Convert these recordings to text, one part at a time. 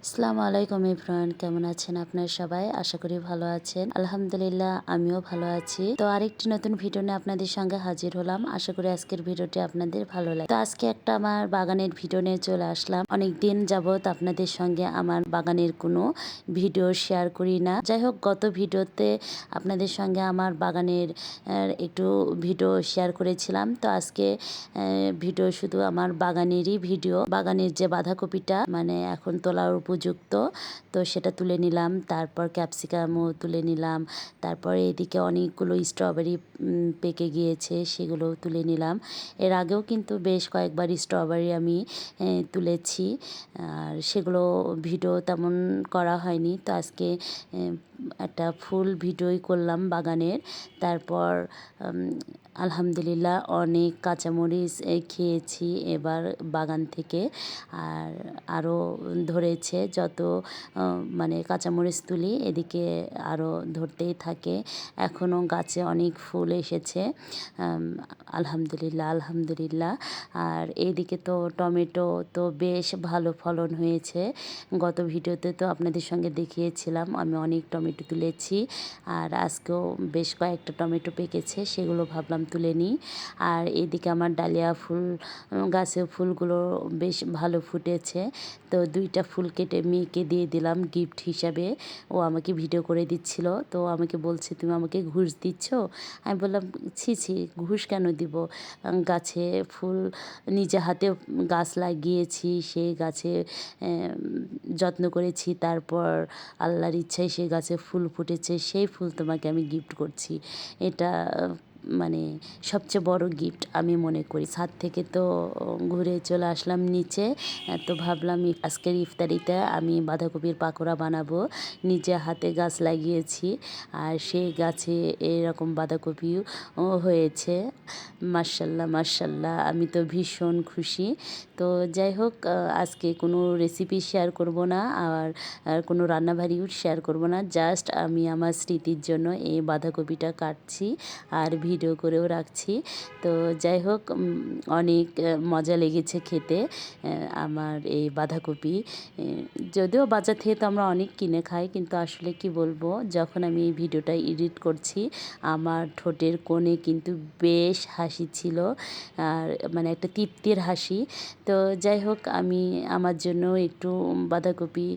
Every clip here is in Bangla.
আসসালামু আলাইকুম এভরিওয়ান, কেমন আছেন আপনারা সবাই? আশা করি ভালো আছেন। আলহামদুলিল্লাহ আমিও ভালো আছি। তো আরেকটি নতুন ভিডিও নিয়ে আপনাদের সঙ্গে হাজির হলাম। আশা করি আজকের ভিডিওটি আপনাদের ভালো লাগে। তো আজকে একটা আমার বাগানের ভিডিও নিয়ে চলে আসলাম। অনেক দিন যাবত আপনাদের সঙ্গে আমার বাগানের কোনো ভিডিও শেয়ার করি না। যাই হোক, গত ভিডিওতে আপনাদের সঙ্গে আমার বাগানের একটু ভিডিও শেয়ার করেছিলাম। তো আজকে ভিডিও শুধু আমার বাগানেরই ভিডিও। বাগানের যে বাঁধাকপিটা মানে এখন তোলার উপযুক্ত, তো সেটা তুলে নিলাম। তারপর ক্যাপসিকামও তুলে নিলাম। তারপরে এদিকে অনেকগুলো স্ট্রবেরি পেকে গিয়েছে, সেগুলোও তুলে নিলাম। এর আগেও কিন্তু বেশ কয়েকবার স্ট্রবেরি আমি তুলেছি, আর সেগুলো ভিডিও তেমন করা হয়নি। তো আজকে একটা ফুল ভিডিওই করলাম বাগানের। তারপর আলহামদুলিল্লাহ অনেক কাঁচামরিচ খেয়েছি এবার বাগান থেকে। আর আরও ধরেছে, যত মানে কাঁচামরিচ তুলি এদিকে আরও ধরতেই থাকে। এখনও গাছে অনেক ফুল এসেছে, আলহামদুলিল্লাহ আলহামদুলিল্লাহ। আর এইদিকে তো টমেটো তো বেশ ভালো ফলন হয়েছে। গত ভিডিওতে তো আপনাদের সঙ্গে দেখিয়েছিলাম আমি অনেক টমেটো তুলেছি, আর আজকেও বেশ কয়েকটা টমেটো পেকেছে, সেগুলো ভাবলাম তুলে নিই। আর এদিকে আমার ডালিয়া ফুল গাছেও ফুলগুলো বেশ ভালো ফুটেছে। তো দুইটা ফুল কেটে মেয়েকে দিয়ে দিলাম গিফট হিসাবে। ও আমাকে ভিডিও করে দিচ্ছিল, তো আমাকে বলছে তুমি আমাকে ঘুষ দিচ্ছ। আমি বললাম ছি ছি, ঘুষ কেন দিব? গাছে ফুল নিজে হাতে গাছ লাগিয়েছি, সেই গাছে যত্ন করেছি, তারপর আল্লাহর ইচ্ছায় সেই গাছে ফুল ফুটেছে, সেই ফুল তোমাকে আমি গিফট করছি। এটা মানে সবচেয়ে বড় গিফট আমি মনে করি। ছাদ থেকে তো ঘুরে চলে আসলাম নিচে। তো ভাবলাম আজকের ইফতারিতে আমি বাঁধাকপির পাকোড়া বানাবো। নিজে হাতে গাছ লাগিয়েছি, আর সেই গাছে এরকম বাঁধাকপিও হয়েছে। মাশাল্লাহ মাশাল্লাহ, আমি তো ভীষণ খুশি। তো যাই হোক, আজকে কোনো রেসিপি শেয়ার করব না, আর কোনো রান্নাবাড়িও শেয়ার করব না। জাস্ট আমি আমার স্মৃতির জন্য এই বাঁধাকপিটা কাটছি আর ভিডিও করেও রাখছি। তো যাই হোক, অনেক মজা লেগেছে খেতে আমার এই বাঁধাকপি। যদিও বাজার থেকে তো আমরা অনেক কিনে খাই, কিন্তু আসলে কি বলবো, যখন আমি এই ভিডিওটা এডিট করছি আমার ঠোঁটের কোণে কিন্তু বেশ হাসি ছিল, আর মানে একটা তৃপ্তির হাসি। তো যাই হোক, আমি আমার জন্য একটু বাঁধাকপি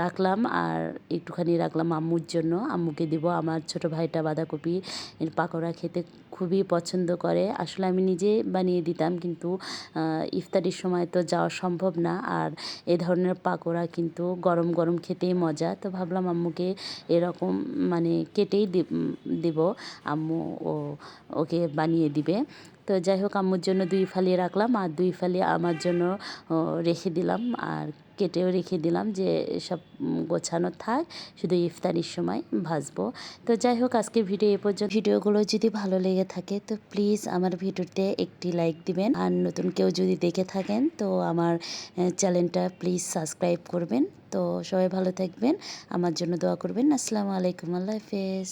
রাখলাম, আর একটুখানি রাখলাম আম্মুর জন্য। আম্মুকে দিব। আমার ছোটো ভাইটা বাঁধাকপি পাকোড়া খেতে খুবই পছন্দ করে। আসলে আমি নিজে বানিয়ে দিতাম, কিন্তু ইফতারির সময় তো যাওয়া সম্ভব না, আর এ ধরনের পাকোড়া কিন্তু গরম গরম খেতেই মজা। তো ভাবলাম আম্মুকে এরকম মানে কেটেই দেব, আম্মু ওকে বানিয়ে দিবে। তো যাই হোক, আম্মুর জন্য 2 ফালি রাখলাম, আর 2 ফালি আমার জন্য রেখে দিলাম, আর কেটেও রেখে দিলাম যে সব গোছানো থাক, শুধু ইফতারির সময় ভাজবো। তো যাই হোক, আজকের ভিডিও এ পর্যন্ত। ভিডিওগুলো যদি ভালো লেগে থাকে তো প্লিজ আমার ভিডিওতে একটি লাইক দিবেন, আর নতুন কেউ যদি দেখে থাকেন তো আমার চ্যানেলটা প্লিজ সাবস্ক্রাইব করবেন। তো সবাই ভালো থাকবেন, আমার জন্য দোয়া করবেন। আসসালামু আলাইকুম, আল্লাহ হাফেজ।